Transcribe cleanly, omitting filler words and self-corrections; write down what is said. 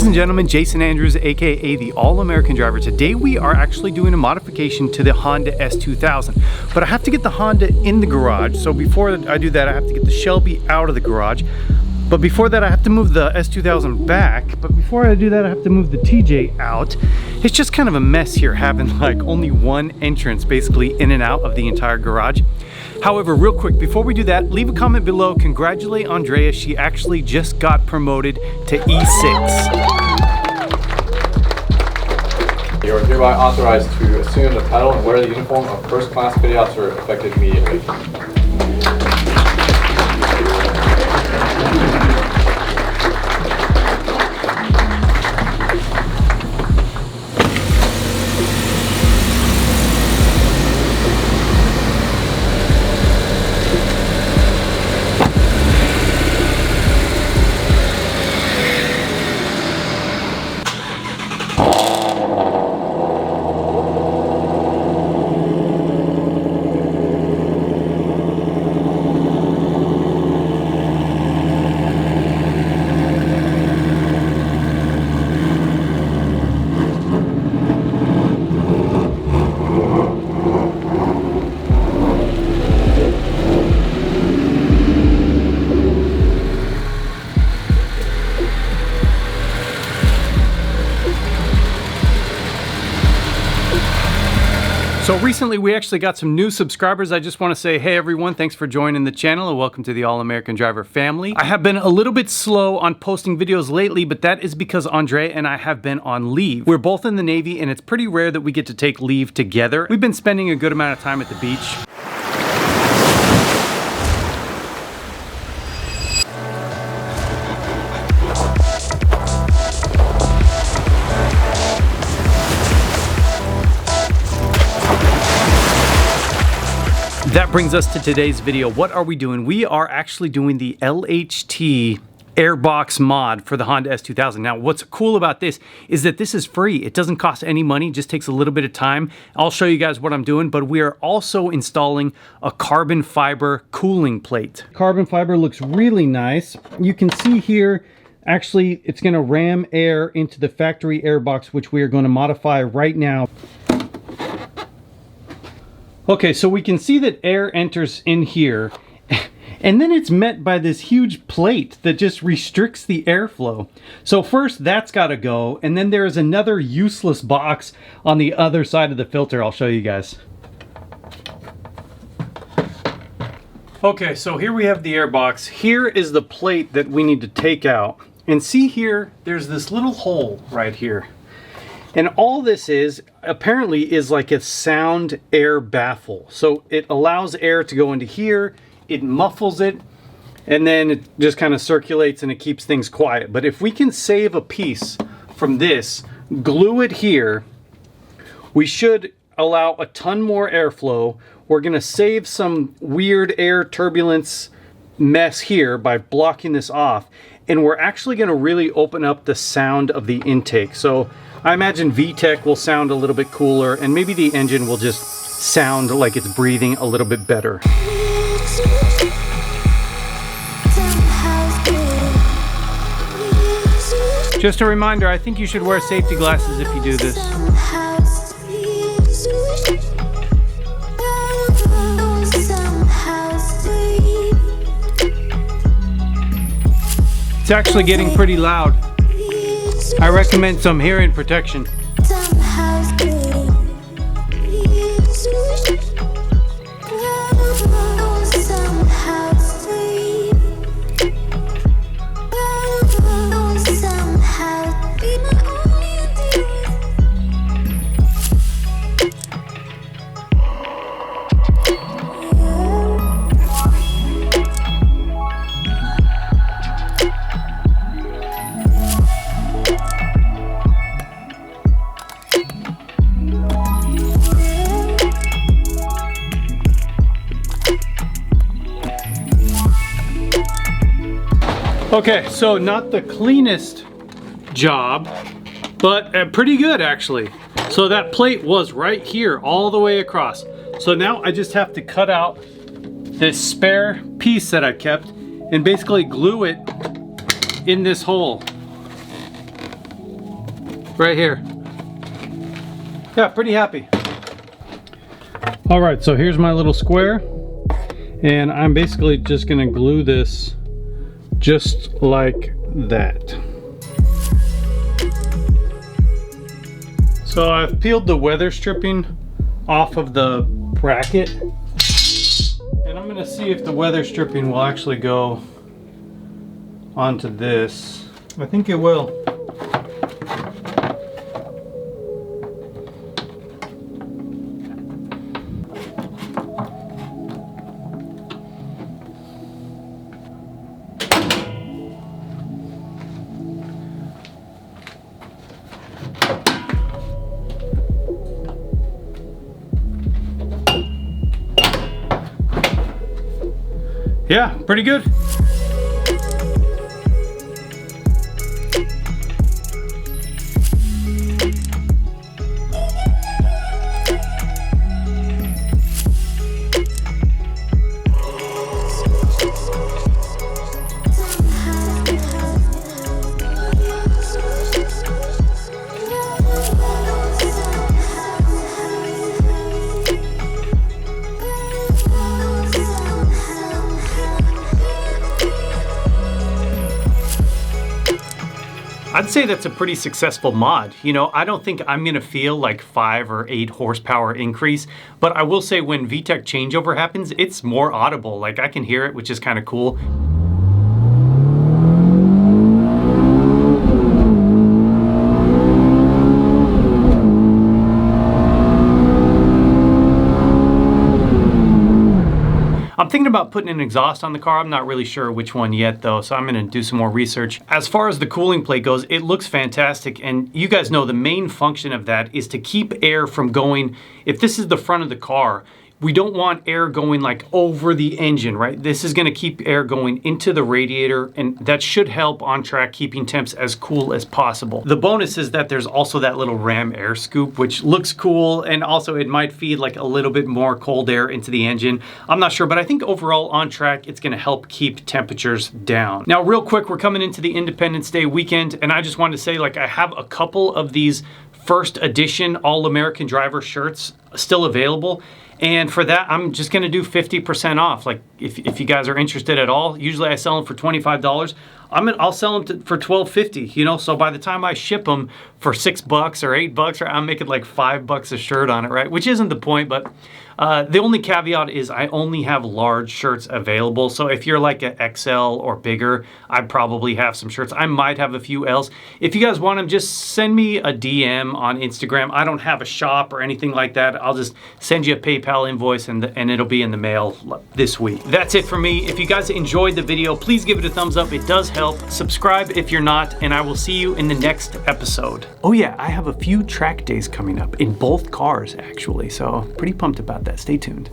Ladies and gentlemen, Jason Andrews, aka the All-American Driver. Today we are actually doing a modification to the Honda S2000, but I have to get the Honda in the garage. So before I do that, I have to get the Shelby out of the garage. But before that, I have to move the S2000 back. But before I do that, I have to move the TJ out. It's just kind of a mess here, having like only one entrance basically in and out of the entire garage. However, real quick, before we do that, leave a comment below. Congratulate Andrea. She actually just got promoted to E6. You are hereby authorized to assume the title and wear the uniform of first class petty officer effective immediately. So recently we actually got some new subscribers. I just want to say, hey everyone, thanks for joining the channel and welcome to the All-American Driver family. I have been a little bbit slow on posting videos lately, but that is because Andrea and I have been on leave. We're both in the Navy and it's pretty rare that we get to take leave together. We've been spending a good amount of time at the beach. That brings us to today's video. What are we doing? We are actually doing the LHT Airbox mod for the Honda S2000. Now, what's cool about this is that this is free. It doesn't cost any money, just takes a little bit of time. I'll show you guys what I'm doing, but we are also installing a carbon fiber cooling plate. Carbon fiber looks really nice. You can see here, actually, it's gonna ram air into the factory airbox, which we are gonna modify right now. Okay, so we can see that air enters in here, and then it's met by this huge plate that just restricts the airflow. So first, that's gotta go, and then there is another useless box on the other side of the filter. I'll show you guys. Okay, so here we have the airbox. Here is the plate that we need to take out. And see here, there's this little hole right here. And all this is, apparently, is like a sound air baffle. So it allows air to go into here, it muffles it, and then it just kind of circulates and it keeps things quiet. But if we can save a piece from this, glue it here, we should allow a ton more airflow. We're gonna save some weird air turbulence mess here by blocking this off. And we're actually gonna really open up the sound of the intake. So I imagine VTEC will sound a little bit cooler, and maybe the engine will just sound like it's breathing a little bit better. Just a reminder, I think you should wear safety glasses if you do this. It's actually getting pretty loud. I recommend some hearing protection. Okay, so not the cleanest job, but pretty good actually. So that plate was right here all the way across. So now I just have to cut out this spare piece that I kept and basically glue it in this hole. right here. Yeah, pretty happy. All right, so here's my little square, and I'm basically just gonna glue this just like that. So I've peeled the weather stripping off of the bracket, and I'm gonna see if the weather stripping will actually go onto this. I think it will. Yeah, pretty good. I'd say that's a pretty successful mod. You know, I don't think I'm gonna feel like 5 or 8 horsepower increase, but I will say when VTEC changeover happens, it's more audible. Like I can hear it, which is kind of cool. I'm thinking about putting an exhaust on the car. I'm not really sure which one yet though, so I'm gonna do some more research. As far as the cooling plate goes, it looks fantastic, and you guys know the main function of that is to keep air from going. If this is the front of the car, we don't want air going like over the engine, right? This is gonna keep air going into the radiator, and that should help on track keeping temps as cool as possible. The bonus is that there's also that little ram air scoop, which looks cool, and also it might feed like a little bit more cold air into the engine. I'm not sure, but I think overall on track, it's gonna help keep temperatures down. Now, real quick, we're coming into the Independence Day weekend, and I just wanted to say, like, I have a couple of these first edition All-American Driver shirts still available. And for that, I'm just gonna do 50% off. Like if you guys are interested at all, usually I sell them for $25. I'll sell them for $12.50, you know? So by the time I ship them for $6 or $8, or I'm making like $5 a shirt on it, right? Which isn't the point, but the only caveat is I only have large shirts available. So if you're like an XL or bigger, I probably have some shirts. I might have a few Ls. If you guys want them, just send me a DM on Instagram. I don't have a shop or anything like that. I'll just send you a PayPal invoice and it'll be in the mail this week. That's it for me. If you guys enjoyed the video, please give it a thumbs up. It does help. Subscribe if you're not, and I will see you in the next episode. Oh yeah, I have a few track days coming up in both cars actually, so pretty pumped about that. Stay tuned.